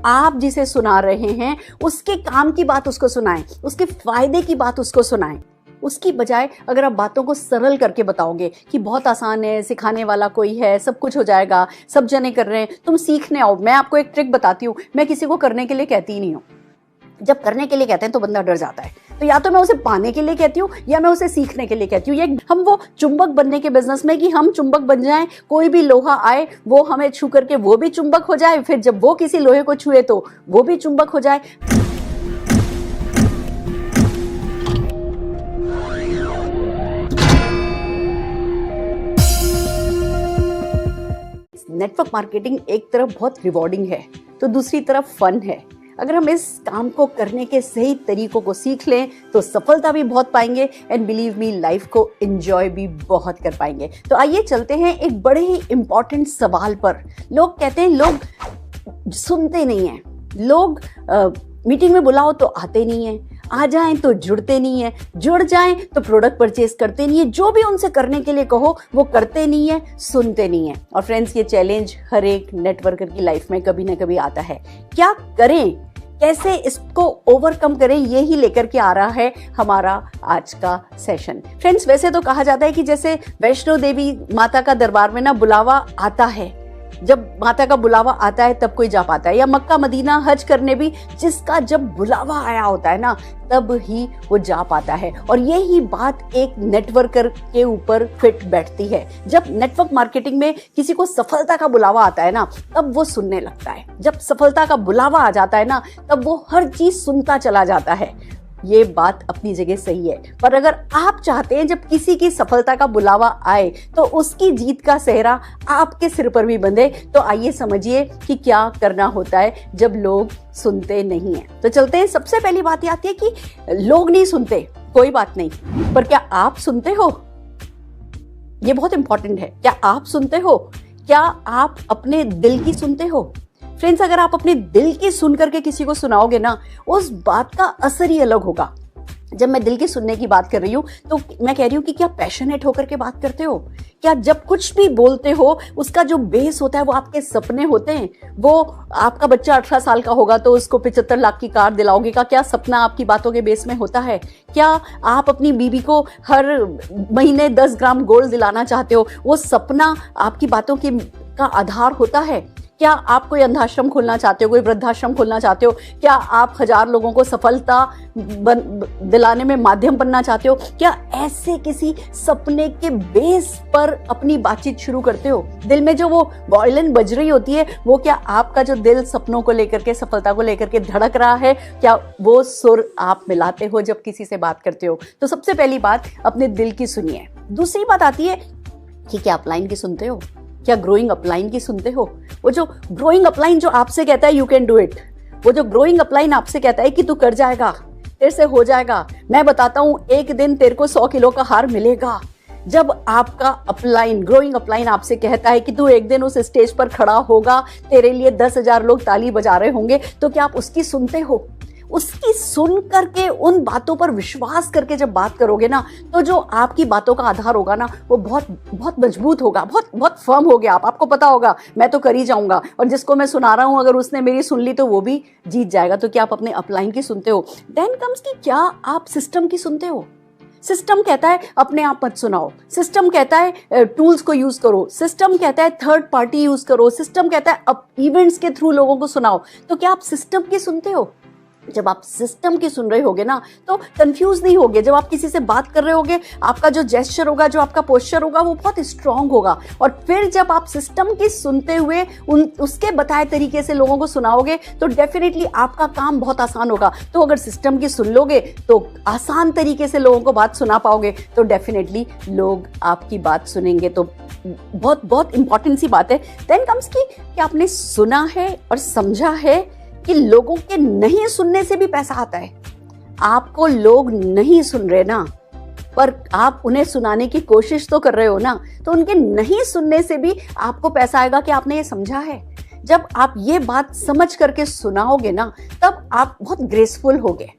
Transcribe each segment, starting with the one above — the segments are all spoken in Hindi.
आप जिसे सुना रहे हैं उसके काम की बात उसको सुनाएं, उसके फायदे की बात उसको सुनाएं। उसकी बजाय अगर आप बातों को सरल करके बताओगे कि बहुत आसान है, सिखाने वाला कोई है, सब कुछ हो जाएगा, सब जने कर रहे हैं, तुम सीखने आओ। मैं आपको एक ट्रिक बताती हूँ, मैं किसी को करने के लिए कहती ही नहीं हूँ। जब करने के लिए कहते हैं तो बंदा डर जाता है, तो या तो मैं उसे पाने के लिए कहती हूँ या मैं उसे सीखने के लिए कहती हूँ। ये हम वो चुंबक बनने के बिजनेस में कि हम चुंबक बन जाएं, कोई भी लोहा आए वो हमें छू करके वो भी चुंबक हो जाए, फिर जब वो किसी लोहे को छुए तो वो भी चुंबक हो जाए। नेटवर्क मार्केटिंग एक तरफ बहुत रिवॉर्डिंग है तो दूसरी तरफ फन है। अगर हम इस काम को करने के सही तरीकों को सीख लें तो सफलता भी बहुत पाएंगे एंड बिलीव मी लाइफ को एंजॉय भी बहुत कर पाएंगे। तो आइए चलते हैं एक बड़े ही इंपॉर्टेंट सवाल पर। लोग कहते हैं लोग सुनते नहीं हैं, लोग मीटिंग में बुलाओ तो आते नहीं हैं, आ जाएं तो जुड़ते नहीं है, जुड़ जाएं तो प्रोडक्ट परचेज करते नहीं है, जो भी उनसे करने के लिए कहो वो करते नहीं है, सुनते नहीं है। और फ्रेंड्स, ये चैलेंज हर एक नेटवर्कर की लाइफ में कभी ना कभी आता है। क्या करें, कैसे इसको ओवरकम करें, ये ही लेकर के आ रहा है हमारा आज का सेशन। फ्रेंड्स, वैसे तो कहा जाता है कि जैसे वैष्णो देवी माता का दरबार में ना बुलावा आता है, जब माता का बुलावा आता है तब कोई जा पाता है, या मक्का मदीना हज करने भी जिसका जब बुलावा आया होता है ना तब ही वो जा पाता है। और यही बात एक नेटवर्कर के ऊपर फिट बैठती है। जब नेटवर्क मार्केटिंग में किसी को सफलता का बुलावा आता है ना तब वो सुनने लगता है। जब सफलता का बुलावा आ जाता है ना तब वो हर चीज सुनता चला जाता है। ये बात अपनी जगह सही है, पर अगर आप चाहते हैं जब किसी की सफलता का बुलावा आए तो उसकी जीत का सेहरा आपके सिर पर भी बंधे, तो आइए समझिए कि क्या करना होता है जब लोग सुनते नहीं हैं। तो चलते हैं। सबसे पहली बात ये आती है कि लोग नहीं सुनते, कोई बात नहीं, पर क्या आप सुनते हो? ये बहुत इंपॉर्टेंट है। क्या आप सुनते हो? क्या आप अपने दिल की सुनते हो? फ्रेंड्स, अगर आप अपने दिल की सुन करके किसी को सुनाओगे ना उस बात का असर ही अलग होगा। जब मैं दिल की सुनने की बात कर रही हूँ तो मैं कह रही हूँ कि क्या पैशनेट होकर के बात करते हो? क्या जब कुछ भी बोलते हो उसका जो बेस होता है वो आपके सपने होते हैं? वो आपका बच्चा 18 साल का होगा तो उसको 75 लाख की कार दिलाओगे का क्या सपना आपकी बातों के बेस में होता है? क्या आप अपनी बीवी को हर महीने 10 ग्राम गोल्ड दिलाना चाहते हो? वो सपना आपकी बातों का आधार होता है? क्या आप कोई अंधाश्रम खोलना चाहते हो, कोई वृद्धाश्रम खोलना चाहते हो? क्या आप 1000 लोगों को सफलता दिलाने में माध्यम बनना चाहते हो? क्या ऐसे किसी सपने के बेस पर अपनी बातचीत शुरू करते हो? दिल में जो वो वायलिन बज रही होती है वो क्या आपका जो दिल सपनों को लेकर के, सफलता को लेकर के धड़क रहा है? क्या वो सुर आप मिलाते हो जब किसी से बात करते हो? तो सबसे पहली बात अपने दिल की सुनिए। दूसरी बात आती है कि क्या अपलाइन की सुनते हो? क्या ग्रोइंग अपलाइन की सुनते हो? वो जो ग्रोइंग अपलाइन जो आपसे कहता है यू कैन डू इट, वो जो ग्रोइंग अपलाइन आपसे कहता है कि तू कर जाएगा, तेरे से हो जाएगा, मैं बताता हूं एक दिन तेरे को 100 किलो का हार मिलेगा। जब आपका अपलाइन, ग्रोइंग अपलाइन आपसे कहता है कि तू एक दिन उस स्टेज पर खड़ा होगा, तेरे लिए 10,000 लोग ताली बजा रहे होंगे, तो क्या आप उसकी सुनते हो? उसकी सुन करके उन बातों पर विश्वास करके जब बात करोगे ना तो जो आपकी बातों का आधार होगा ना वो बहुत बहुत मजबूत होगा, बहुत बहुत फर्म हो गया। आपको पता होगा मैं तो कर ही जाऊंगा, और जिसको मैं सुना रहा हूं अगर उसने मेरी सुन ली तो वो भी जीत जाएगा। तो क्या आप अपने अपलाइन की सुनते हो? देन कम्स कि क्या आप सिस्टम की सुनते हो? सिस्टम कहता है अपने आप मत सुनाओ, सिस्टम कहता है टूल्स को यूज करो, सिस्टम कहता है थर्ड पार्टी यूज करो, सिस्टम कहता है इवेंट्स के थ्रू लोगों को सुनाओ। तो क्या आप सिस्टम की सुनते हो? जब आप सिस्टम की सुन रहे होगे ना तो कंफ्यूज नहीं होगे। जब आप किसी से बात कर रहे होगे आपका जो जेस्चर होगा, जो आपका पोस्चर होगा वो बहुत स्ट्रांग होगा। और फिर जब आप सिस्टम की सुनते हुए उसके बताए तरीके से लोगों को सुनाओगे तो डेफिनेटली आपका काम बहुत आसान होगा। तो अगर सिस्टम की सुन लोगे तो आसान तरीके से लोगों को बात सुना पाओगे, तो डेफिनेटली लोग आपकी बात सुनेंगे। तो बहुत बहुत इंपॉर्टेंट सी बात है। देन कम्स की क्या आपने सुना है और समझा है कि लोगों के नहीं सुनने से भी पैसा आता है। आपको लोग नहीं सुन रहे ना, पर आप उन्हें सुनाने की कोशिश तो कर रहे हो ना, तो उनके नहीं सुनने से भी आपको पैसा आएगा कि आपने ये समझा है। जब आप ये बात समझ करके सुनाओगे ना तब आप बहुत ग्रेसफुल होगे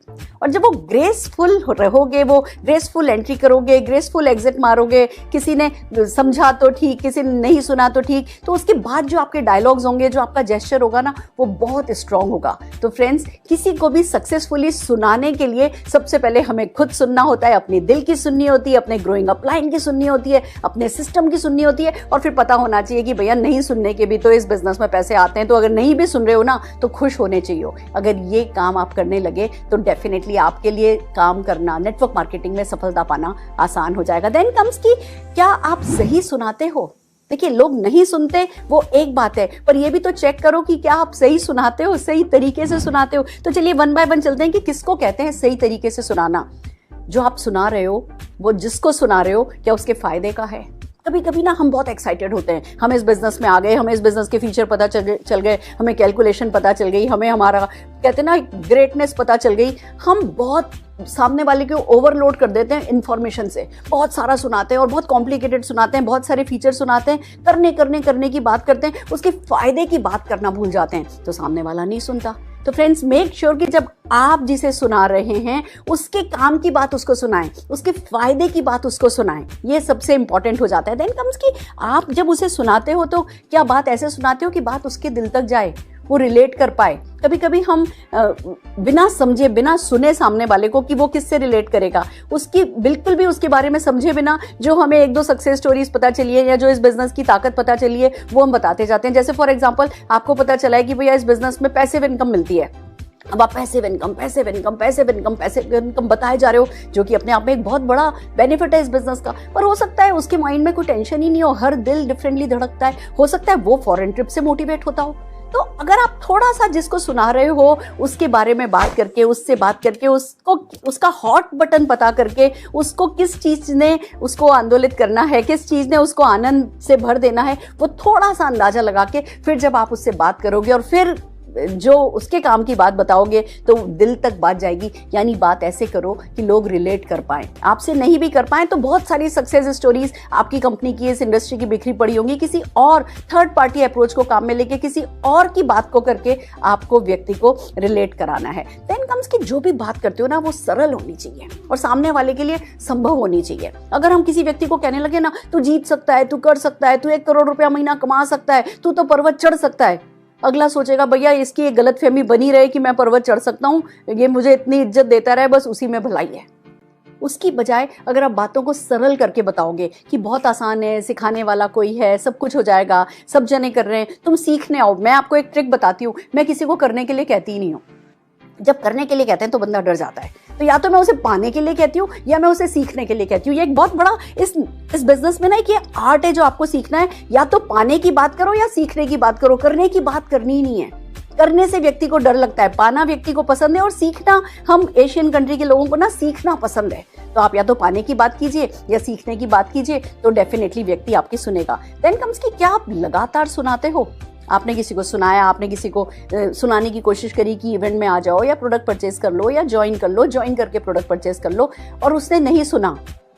और जब वो ग्रेसफुल रहोगे, वो ग्रेसफुल एंट्री करोगे, ग्रेसफुल एग्जिट मारोगे, किसी ने समझा तो ठीक, किसी ने नहीं सुना तो ठीक, तो उसके बाद जो आपके डायलॉग्स होंगे, जो आपका जेस्चर होगा ना, वो बहुत स्ट्रांग होगा। तो फ्रेंड्स, किसी को भी सक्सेसफुली सुनाने के लिए सबसे पहले हमें खुद सुनना होता है, अपने दिल की सुननी होती है, अपने ग्रोइंग अपलाइन की सुननी होती है, अपने सिस्टम की सुननी होती है, और फिर पता होना चाहिए कि भैया नहीं सुनने के भी तो इस बिजनेस में पैसे आते हैं। तो अगर नहीं भी सुन रहे हो ना, तो खुश होने चाहिए। अगर ये काम आप करने लगे तो डेफिनेटली आपके लिए काम करना, नेटवर्क मार्केटिंग में सफलता पाना आसान हो जाएगा। देन कम्स की, क्या आप सही सुनाते हो? देखिए, लोग नहीं सुनते वो एक बात है, पर ये भी तो चेक करो कि क्या आप सही सुनाते हो, सही तरीके से सुनाते हो। तो चलिए वन बाय वन चलते हैं कि किसको कहते हैं सही तरीके से सुनाना। जो आप सुना रहे हो, वो जिसको सुना रहे हो, क्या उसके फायदे का है? कभी कभी ना हम बहुत एक्साइटेड होते हैं, हम इस बिजनेस में आ गए, हमें इस बिजनेस के फीचर पता चल गए, हमें कैलकुलेशन पता चल गई, हमें हमारा कहते हैं ना ग्रेटनेस पता चल गई। हम बहुत सामने वाले को ओवरलोड कर देते हैं इन्फॉर्मेशन से, बहुत सारा सुनाते हैं और बहुत कॉम्प्लिकेटेड सुनाते हैं, बहुत सारे फीचर सुनाते हैं, करने की बात करते हैं, उसके फायदे की बात करना भूल जाते हैं, तो सामने वाला नहीं सुनता। तो फ्रेंड्स, मेक श्योर कि जब आप जिसे सुना रहे हैं उसके काम की बात उसको सुनाएं, उसके फायदे की बात उसको सुनाएं। ये सबसे इंपॉर्टेंट हो जाता है। देन कम्स कि आप जब उसे सुनाते हो तो क्या बात ऐसे सुनाते हो कि बात उसके दिल तक जाए, वो रिलेट कर पाए। कभी कभी हम बिना समझे, बिना सुने सामने वाले को कि वो किससे रिलेट करेगा, उसकी बिल्कुल भी उसके बारे में समझे बिना जो हमें एक दो सक्सेस स्टोरीज पता चली है या जो इस बिजनेस की ताकत पता चली है, वो हम बताते जाते हैं। जैसे फॉर एग्जांपल, आपको पता चला है कि भैया इस बिजनेस में पैसिव इनकम मिलती है। अब आप पैसिव इनकम बताए जा रहे हो, जो कि अपने आप में एक बहुत बड़ा बेनिफिट है इस बिजनेस का। पर हो सकता है उसके माइंड में कोई टेंशन ही नहीं हो, हर दिल डिफरेंटली धड़कता है, हो सकता है वो फॉरेन ट्रिप से मोटिवेट होता हो। तो अगर आप थोड़ा सा जिसको सुना रहे हो उसके बारे में बात करके, उससे बात करके, उसको उसका हॉट बटन पता करके, उसको किस चीज ने उसको आंदोलित करना है, किस चीज ने उसको आनंद से भर देना है, वो थोड़ा सा अंदाजा लगा के फिर जब आप उससे बात करोगे और फिर जो उसके काम की बात बताओगे तो दिल तक बात जाएगी। यानी बात ऐसे करो कि लोग रिलेट कर पाएं। आपसे नहीं भी कर पाएं तो बहुत सारी सक्सेस स्टोरीज आपकी कंपनी की, इस इंडस्ट्री की बिखरी पड़ी होंगी, किसी और थर्ड पार्टी अप्रोच को काम में लेके, किसी और की बात को करके आपको व्यक्ति को रिलेट कराना है। देन कम्स कि जो भी बात करते हो ना, वो सरल होनी चाहिए और सामने वाले के लिए संभव होनी चाहिए। अगर हम किसी व्यक्ति को कहने लगे ना, तू जीत सकता है, तू कर सकता है, तू 1 करोड़ रुपया महीना कमा सकता है, तू तो पर्वत चढ़ सकता है, अगला सोचेगा भैया इसकी एक गलतफहमी बनी रहे कि मैं पर्वत चढ़ सकता हूँ, ये मुझे इतनी इज्जत देता रहे, बस उसी में भलाई है। उसकी बजाय अगर आप बातों को सरल करके बताओगे कि बहुत आसान है, सिखाने वाला कोई है, सब कुछ हो जाएगा, सब जने कर रहे हैं, तुम सीखने आओ। मैं आपको एक ट्रिक बताती हूँ, मैं किसी को करने के लिए कहती ही नहीं हूँ। जब करने के लिए कहते हैं तो बंदा डर जाता है, तो या तो मैं उसे पाने के लिए कहती हूँ या मैं उसे सीखने के लिए कहती हूँ। ये एक बहुत बड़ा इस बिजनेस में ना एक ये आर्ट है जो आपको सीखना है। या तो पाने की बात करो या सीखने की बात करो, करने की बात करनी ही नहीं है। करने से व्यक्ति को डर लगता है, पाना व्यक्ति को पसंद है, और सीखना, हम एशियन कंट्री के लोगों को ना सीखना पसंद है। तो आप या तो पाने की बात कीजिए या सीखने की बात कीजिए, तो डेफिनेटली व्यक्ति आपकी सुनेगा। देन कम्स कि क्या आप लगातार सुनाते हो? आपने किसी को सुनाया, आपने किसी को सुनाने की कोशिश करी कि इवेंट में आ जाओ या प्रोडक्ट परचेज कर लो या ज्वाइन कर लो, ज्वाइन करके प्रोडक्ट परचेज कर लो, और उसने नहीं सुना,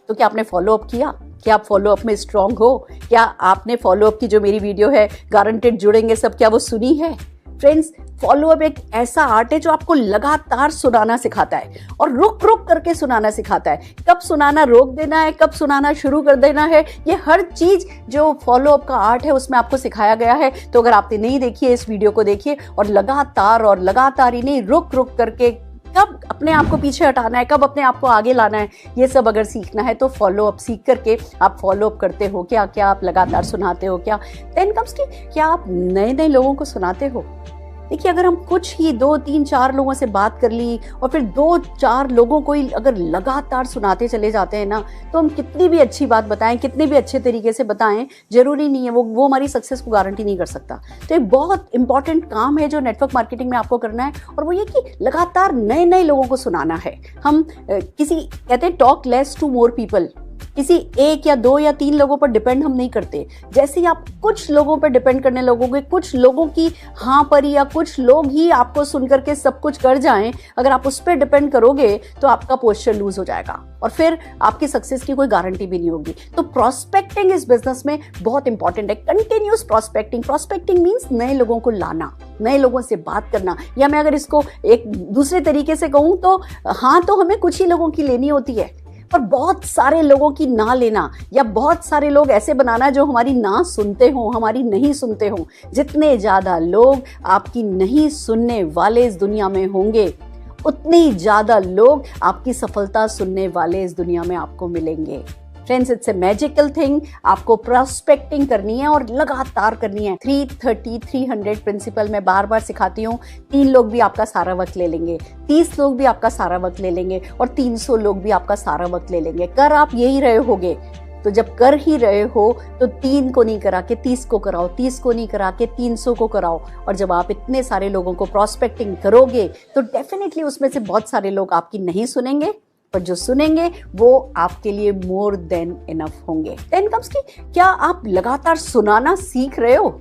तो क्या आपने फॉलोअप किया? क्या आप फॉलोअप में स्ट्रांग हो? क्या आपने फॉलोअप की जो मेरी वीडियो है गारंटेड जुड़ेंगे सब, क्या वो सुनी है? फ्रेंड्स, फॉलोअप एक ऐसा आर्ट है जो आपको लगातार सुनाना सिखाता है और रुक रुक करके सुनाना सिखाता है। कब सुनाना रोक देना है, कब सुनाना शुरू कर देना है, ये हर चीज जो फॉलोअप का आर्ट है उसमें आपको सिखाया गया है। तो अगर आपने नहीं देखी है, इस वीडियो को देखिए और लगातार ही नहीं, रुक रुक करके कब अपने आप को पीछे हटाना है, कब अपने आप को आगे लाना है, ये सब अगर सीखना है तो फॉलोअप सीख करके आप फॉलोअप करते हो क्या? क्या आप लगातार सुनाते हो क्या? देन कम्स कि क्या आप नए नए लोगों को सुनाते हो? देखिए, अगर हम कुछ ही 2, 3, 4 लोगों से बात कर ली और फिर 2, 4 लोगों को ही अगर लगातार सुनाते चले जाते हैं ना, तो हम कितनी भी अच्छी बात बताएं, कितने भी अच्छे तरीके से बताएं, जरूरी नहीं है वो हमारी सक्सेस को गारंटी नहीं कर सकता। तो एक बहुत इंपॉर्टेंट काम है जो नेटवर्क मार्केटिंग में आपको करना है, और वो ये कि लगातार नए नए लोगों को सुनाना है। हम कहते हैं talk less to more people, किसी एक या दो या तीन लोगों पर डिपेंड हम नहीं करते। जैसे ही आप कुछ लोगों पर डिपेंड करने लगोगे, कुछ लोगों की हाँ पर या कुछ लोग ही आपको सुनकर के सब कुछ कर जाएं, अगर आप उस पर डिपेंड करोगे तो आपका पोस्चर लूज हो जाएगा और फिर आपकी सक्सेस की कोई गारंटी भी नहीं होगी। तो प्रोस्पेक्टिंग इस बिजनेस में बहुत इंपॉर्टेंट है। Continuous prospecting. प्रोस्पेक्टिंग मीन्स नए लोगों को लाना, नए लोगों से बात करना, या मैं अगर इसको एक दूसरे तरीके से कहूं तो हाँ तो हमें कुछ ही लोगों की लेनी होती है, पर बहुत सारे लोगों की ना लेना, या बहुत सारे लोग ऐसे बनाना जो हमारी ना सुनते हो, हमारी नहीं सुनते हो। जितने ज्यादा लोग आपकी नहीं सुनने वाले इस दुनिया में होंगे, उतने ही ज्यादा लोग आपकी सफलता सुनने वाले इस दुनिया में आपको मिलेंगे। Friends, it's a magical thing. आपको प्रोस्पेक्टिंग करनी है और लगातार करनी है। 330-300 प्रिंसिपल मैं बार बार सिखाती हूँ। 3 लोग भी आपका सारा वक्त ले लेंगे, 30 लोग भी आपका सारा वक्त ले लेंगे और 300 लोग भी आपका सारा वक्त ले लेंगे। कर आप यही रहे होगे, तो जब कर ही रहे हो तो 3 को नहीं करा के 30 को कराओ, 30 को नहीं करा के 300 को कराओ। और जब आप इतने सारे लोगों को प्रोस्पेक्टिंग करोगे तो डेफिनेटली उसमें से बहुत सारे लोग आपकी नहीं सुनेंगे, पर जो सुनेंगे वो आपके लिए मोर देन इनफ होंगे। देन कम्स की क्या आप लगातार सुनाना सीख रहे हो?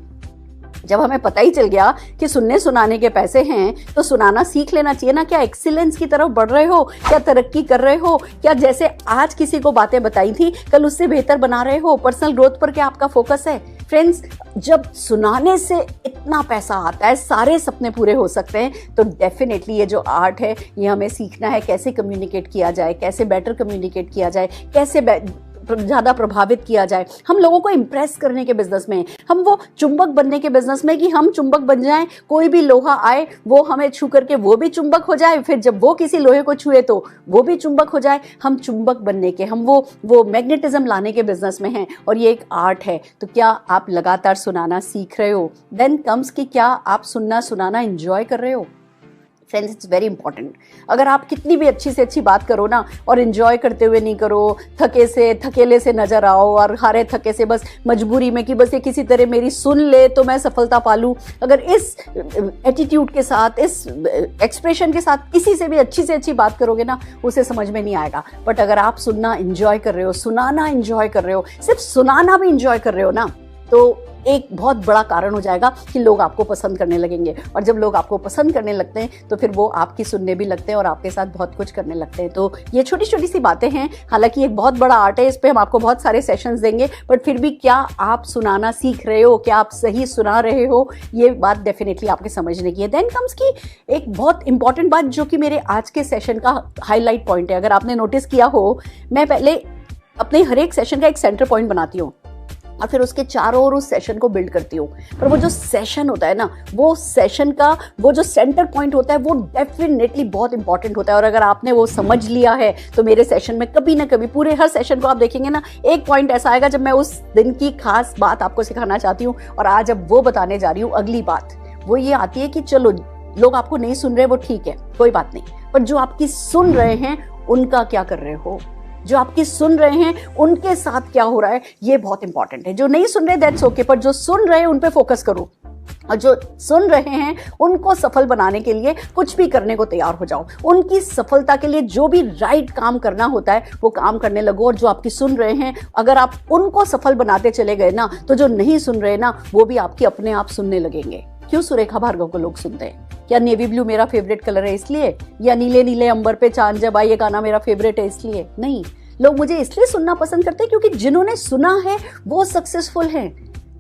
जब हमें पता ही चल गया कि सुनने सुनाने के पैसे हैं तो सुनाना सीख लेना चाहिए ना। क्या एक्सीलेंस की तरफ बढ़ रहे हो? क्या तरक्की कर रहे हो? क्या जैसे आज किसी को बातें बताई थी कल उससे बेहतर बना रहे हो? पर्सनल ग्रोथ पर क्या आपका फोकस है? फ्रेंड्स, जब सुनाने से इतना पैसा आता है, सारे सपने पूरे हो सकते हैं, तो डेफिनेटली ये जो आर्ट है ये हमें सीखना है। कैसे कम्युनिकेट किया जाए, कैसे बेटर कम्युनिकेट किया जाए, कैसे ज्यादा प्रभावित किया जाए। हम लोगों को इंप्रेस करने के बिजनेस में, हम वो चुंबक बनने के बिजनेस में कि हम चुंबक बन जाएं, कोई भी लोहा आए वो हमें छू करके वो भी चुंबक हो जाए, फिर जब वो किसी लोहे को छुए तो वो भी चुंबक हो जाए। हम चुंबक बनने के, हम वो मैग्नेटिज्म लाने के बिजनेस में हैं और ये एक आर्ट है। तो क्या आप लगातार सुनाना सीख रहे हो? देन कम्स कि क्या आप सुनना सुनाना एंजॉय कर रहे हो? Friends, it's very important. अगर आप कितनी भी अच्छी से अच्छी बात करो ना और एंजॉय करते हुए नहीं करो, थकेले से नजर आओ और हारे थके से बस मजबूरी में कि बस ये किसी तरह मेरी सुन ले तो मैं सफलता पालूं, अगर इस एटीट्यूड के साथ, इस एक्सप्रेशन के साथ किसी से भी अच्छी से अच्छी बात करोगे ना, उसे समझ में नहीं आएगा। बट अगर आप सुनना एंजॉय कर रहे हो, सुनाना एंजॉय कर रहे हो, सिर्फ सुनाना भी एंजॉय कर रहे हो ना, तो एक बहुत बड़ा कारण हो जाएगा कि लोग आपको पसंद करने लगेंगे। और जब लोग आपको पसंद करने लगते हैं तो फिर वो आपकी सुनने भी लगते हैं और आपके साथ बहुत कुछ करने लगते हैं। तो ये छोटी छोटी सी बातें हैं, हालांकि एक बहुत बड़ा आर्ट है, इस पे हम आपको बहुत सारे सेशंस देंगे, बट फिर भी क्या आप सुनाना सीख रहे हो, क्या आप सही सुना रहे हो, ये बात डेफिनेटली आपके समझने की है। देन कम्स की एक बहुत इंपॉर्टेंट बात जो कि मेरे आज के सेशन का हाईलाइट पॉइंट है। अगर आपने नोटिस किया हो, मैं पहले अपने हर एक सेशन का एक सेंटर पॉइंट बनाती हूँ और फिर उसके चारों ओर उस सेशन को बिल्ड करती हूँ। पर वो जो सेशन होता है ना, वो सेशन का वो जो सेंटर पॉइंट होता है वो डेफिनेटली बहुत इंपॉर्टेंट होता है। और अगर आपने वो समझ लिया है तो मेरे सेशन में कभी ना कभी, पूरे हर सेशन को आप देखेंगे ना, एक पॉइंट ऐसा आएगा जब मैं उस दिन की खास बात आपको सिखाना चाहती हूँ। और आज अब वो बताने जा रही हूँ। अगली बात वो ये आती है कि चलो लोग आपको नहीं सुन रहे, वो ठीक है, कोई बात नहीं, पर जो आपकी सुन रहे हैं उनका क्या कर रहे हो? जो आपकी सुन रहे हैं उनके साथ क्या हो रहा है, ये बहुत इंपॉर्टेंट है। जो नहीं सुन रहे दैट्स ओके, पर जो सुन रहे हैं उन पे फोकस करो और जो सुन रहे हैं उनको सफल बनाने के लिए कुछ भी करने को तैयार हो जाओ। उनकी सफलता के लिए जो भी राइट काम करना होता है वो काम करने लगो। और जो आपकी सुन रहे हैं, अगर आप उनको सफल बनाते चले गए ना, तो जो नहीं सुन रहे ना वो भी आपकी अपने आप सुनने लगेंगे। क्यों सुरेखा भार्गव को लोग सुनते हैं? क्या नेवी ब्लू मेरा फेवरेट कलर है इसलिए? या नीले नीले अंबर पे चांद जब आए ये गाना मेरा फेवरेट है इसलिए? नहीं, लोग मुझे इसलिए सुनना पसंद करते हैं क्योंकि जिन्होंने सुना है वो सक्सेसफुल हैं।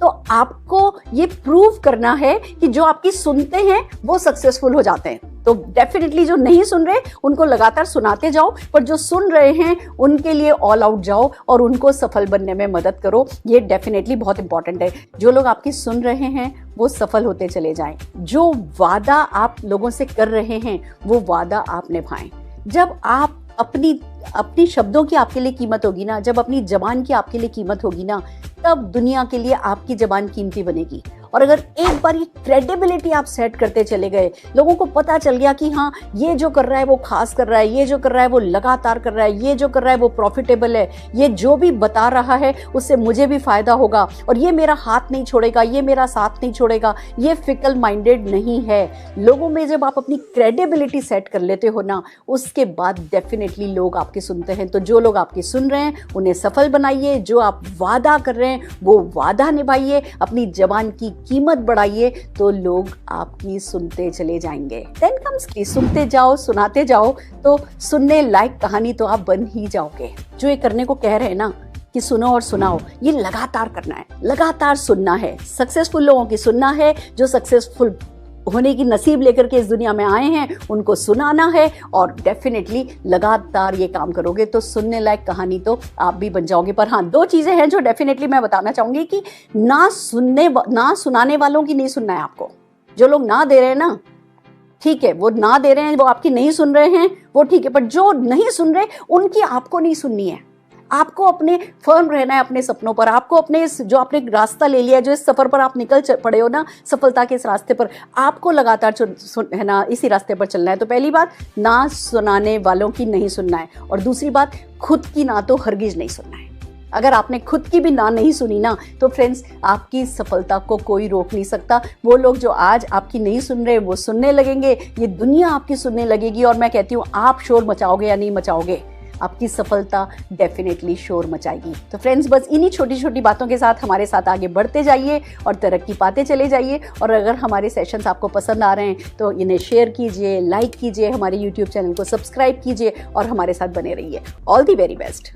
तो आपको ये प्रूव करना है कि जो आपकी सुनते हैं वो सक्सेसफुल हो जाते हैं। तो डेफिनेटली जो नहीं सुन रहे उनको लगातार सुनाते जाओ, पर जो सुन रहे हैं उनके लिए ऑल आउट जाओ और उनको सफल बनने में मदद करो। ये डेफिनेटली बहुत इंपॉर्टेंट है। जो लोग आपकी सुन रहे हैं वो सफल होते चले जाएं। जो वादा आप लोगों से कर रहे हैं वो वादा आप निभाएं। जब आप अपनी शब्दों की आपके लिए कीमत होगी ना, जब अपनी जबान की आपके लिए कीमत होगी ना, तब दुनिया के लिए आपकी जबान कीमती बनेगी। और अगर एक बार ये क्रेडिबिलिटी आप सेट करते चले गए, लोगों को पता चल गया कि हाँ ये जो कर रहा है वो खास कर रहा है, ये जो कर रहा है वो लगातार कर रहा है, ये जो कर रहा है वो प्रॉफिटेबल है, ये जो भी बता रहा है उससे मुझे भी फायदा होगा, और ये मेरा हाथ नहीं छोड़ेगा, ये मेरा साथ नहीं छोड़ेगा, ये फिकल माइंडेड नहीं है। लोगों में जब आप अपनी क्रेडिबिलिटी सेट कर लेते हो ना, उसके बाद डेफिनेटली लोग आपके सुनते हैं। तो जो लोग आपके सुन रहे हैं उन्हें सफल बनाइए, जो आप वादा कर रहे हैं वो वादा निभाइए, अपनी जबान की कीमत बढ़ाइए, तो लोग आपकी सुनते चले जाएंगे। देन कम्स की सुनते जाओ, सुनाते जाओ, तो सुनने लायक कहानी तो आप बन ही जाओगे। जो ये करने को कह रहे हैं ना कि सुनो और सुनाओ, ये लगातार करना है, लगातार सुनना है, सक्सेसफुल लोगों की सुनना है, जो सक्सेसफुल होने की नसीब लेकर के इस दुनिया में आए हैं उनको सुनाना है, और डेफिनेटली लगातार ये काम करोगे तो सुनने लायक कहानी तो आप भी बन जाओगे। पर हाँ, 2 चीजें हैं जो डेफिनेटली मैं बताना चाहूंगी कि ना सुनाने वालों की नहीं सुनना है आपको। जो लोग ना दे रहे हैं ना, ठीक है, वो ना दे रहे हैं, वो आपकी नहीं सुन रहे हैं, वो ठीक है, पर जो नहीं सुन रहे उनकी आपको नहीं सुननी है। आपको अपने फर्म रहना है अपने सपनों पर, आपको अपने इस जो आपने रास्ता ले लिया है, जो इस सफर पर आप निकल पड़े हो ना, सफलता के इस रास्ते पर, आपको लगातार है ना इसी रास्ते पर चलना है। तो पहली बात, ना सुनाने वालों की नहीं सुनना है, और दूसरी बात, खुद की ना तो हरगिज नहीं सुनना है। अगर आपने खुद की भी ना नहीं सुनी ना, तो फ्रेंड्स आपकी सफलता को कोई रोक नहीं सकता। वो लोग जो आज आपकी नहीं सुन रहे वो सुनने लगेंगे, ये दुनिया आपकी सुनने लगेगी, और मैं कहती हूँ आप शोर मचाओगे या नहीं मचाओगे, आपकी सफलता डेफिनेटली शोर मचाएगी। तो फ्रेंड्स बस इन्हीं छोटी छोटी बातों के साथ हमारे साथ आगे बढ़ते जाइए और तरक्की पाते चले जाइए। और अगर हमारे सेशंस आपको पसंद आ रहे हैं तो इन्हें शेयर कीजिए, लाइक कीजिए, हमारे YouTube चैनल को सब्सक्राइब कीजिए और हमारे साथ बने रहिए। All the very best.